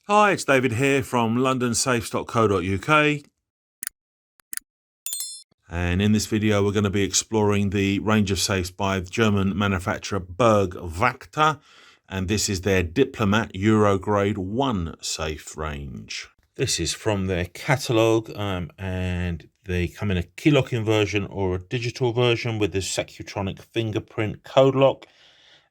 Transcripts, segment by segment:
Hi, it's David here from londonsafes.co.uk, and in this video we're going to be exploring the range of safes by the German manufacturer Burg Wachter, and this is their Diplomat Euro Grade 1 safe range. This is from their catalogue, and they come in a key locking version or a digital version with the Secutronic fingerprint code lock.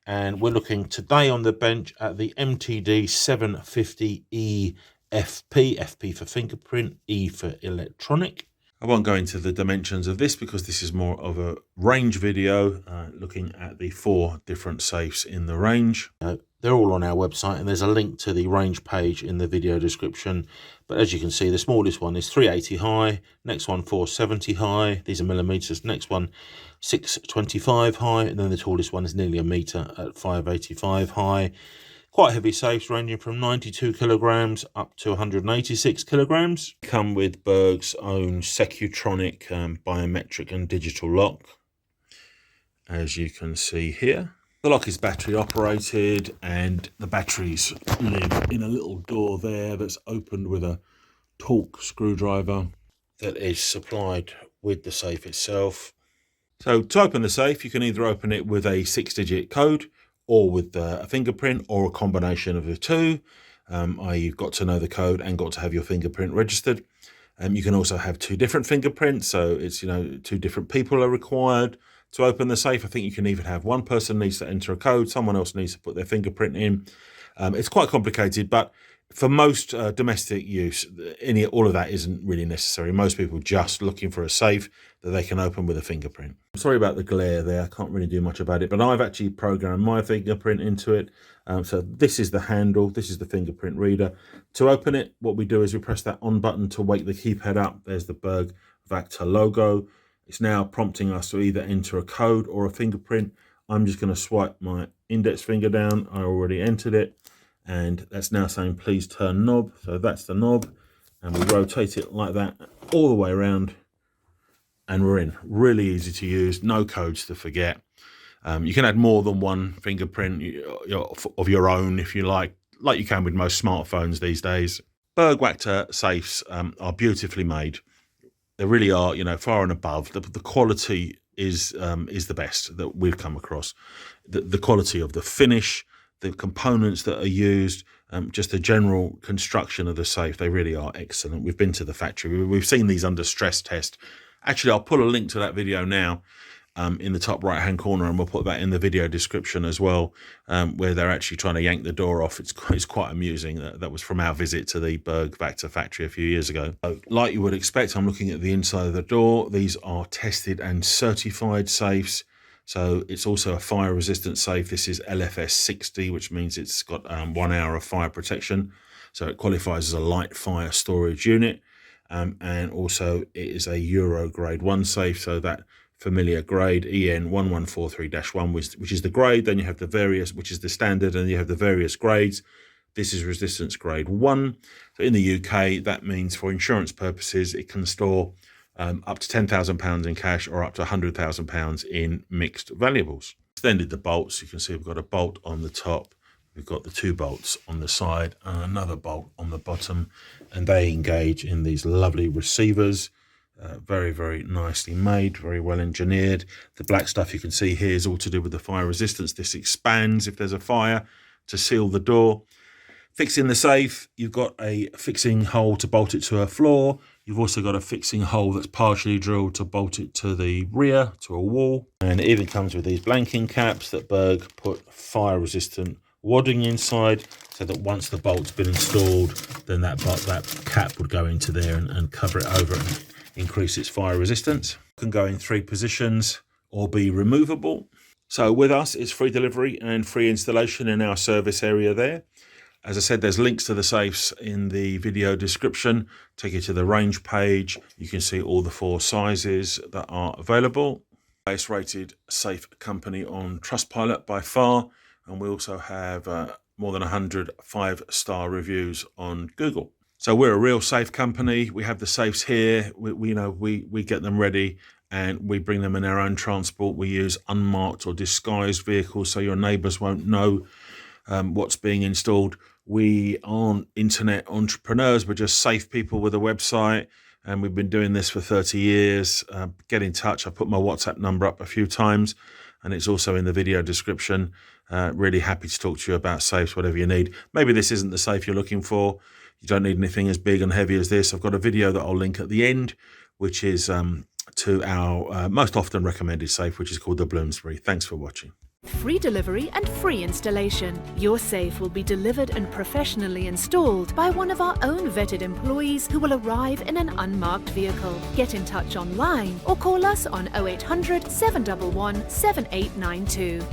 And we're looking today on the bench at the MTD 750E FP, FP for fingerprint, E for electronic. I won't go into the dimensions of this because this is more of a range video looking at the 4 different safes in the range. They're all on our website, and there's a link to the range page in the video description. But as you can see, the smallest one is 380 high, next one 470 high, these are millimeters, next one 625 high, and then the tallest one is nearly a meter at 585 high. Quite heavy safes ranging from 92 kilograms up to 186 kilograms. Come with Burg's own Secutronic biometric and digital lock, as you can see here. The lock is battery operated, and the batteries live in a little door there that's opened with a torque screwdriver that is supplied with the safe itself. So to open the safe, you can either open it with a 6-digit code or with a fingerprint, or a combination of the two. I.e. you've got to know the code and got to have your fingerprint registered. You can also have 2 different fingerprints, so it's 2 different people are required to open the safe. I think you can even have one person needs to enter a code, someone else needs to put their fingerprint in. It's quite complicated, but for most domestic use, all of that isn't really necessary. Most people are just looking for a safe that they can open with a fingerprint. I'm sorry about the glare there, I can't really do much about it, but I've actually programmed my fingerprint into it. So this is the handle, this is the fingerprint reader. To open it, what we do is we press that on button to wake the keypad up. There's the Burg Wachter logo. It's now prompting us to either enter a code or a fingerprint. I'm just going to swipe my index finger down. I already entered it, and that's now saying please turn knob. So that's the knob, and we rotate it like that all the way around, and we're in. Really easy to use, no codes to forget. You can add more than one fingerprint of your own if you like you can with most smartphones these days. Burg Wachter safes are beautifully made. They really are, far and above. The quality is the best that we've come across. The quality of the finish, the components that are used, just the general construction of the safe, they really are excellent. We've been to the factory. We've seen these under stress test. Actually, I'll put a link to that video now in the top right-hand corner, and we'll put that in the video description as well, where they're actually trying to yank the door off. It's quite amusing. That was from our visit to the Burg Wachter factory a few years ago. So, like you would expect, I'm looking at the inside of the door. These are tested and certified safes. So it's also a fire-resistant safe. This is LFS 60, which means it's got 1 hour of fire protection. So it qualifies as a light fire storage unit. And also it is a Euro Grade 1 safe, so that familiar grade EN 1143-1, which is the grade. Then you have the various, which is the standard, and you have the various grades. This is resistance grade 1. So in the UK, that means for insurance purposes, it can store up to £10,000 in cash or up to £100,000 in mixed valuables. Extended the bolts. You can see we've got a bolt on the top. We've got the 2 bolts on the side and another bolt on the bottom, and they engage in these lovely receivers. Very, very nicely made, very well engineered. The black stuff you can see here is all to do with the fire resistance. This expands if there's a fire to seal the door. Fixing the safe, you've got a fixing hole to bolt it to a floor. You've also got a fixing hole that's partially drilled to bolt it to the rear, to a wall. And it even comes with these blanking caps that Burg put fire resistant wadding inside, so that once the bolt's been installed, then that cap would go into there and cover it over and increase its fire resistance. It can go in 3 positions or be removable. So with us, it's free delivery and free installation in our service area there. As I said, there's links to the safes in the video description. Take you to the range page. You can see all the 4 sizes that are available. Highest rated safe company on Trustpilot by far. And we also have more than 100 5-star reviews on Google. So we're a real safe company. We have the safes here. We get them ready and we bring them in our own transport. We use unmarked or disguised vehicles so your neighbours won't know what's being installed. We aren't internet entrepreneurs. We're just safe people with a website. And we've been doing this for 30 years. Get in touch. I put my WhatsApp number up a few times, and it's also in the video description. Really happy to talk to you about safes, whatever you need. Maybe this isn't the safe you're looking for. You don't need anything as big and heavy as this. I've got a video that I'll link at the end, which is to our most often recommended safe, which is called the Bloomsbury. Thanks for watching. Free delivery and free installation. Your safe will be delivered and professionally installed by one of our own vetted employees who will arrive in an unmarked vehicle. Get in touch online or call us on 0800 711 7892.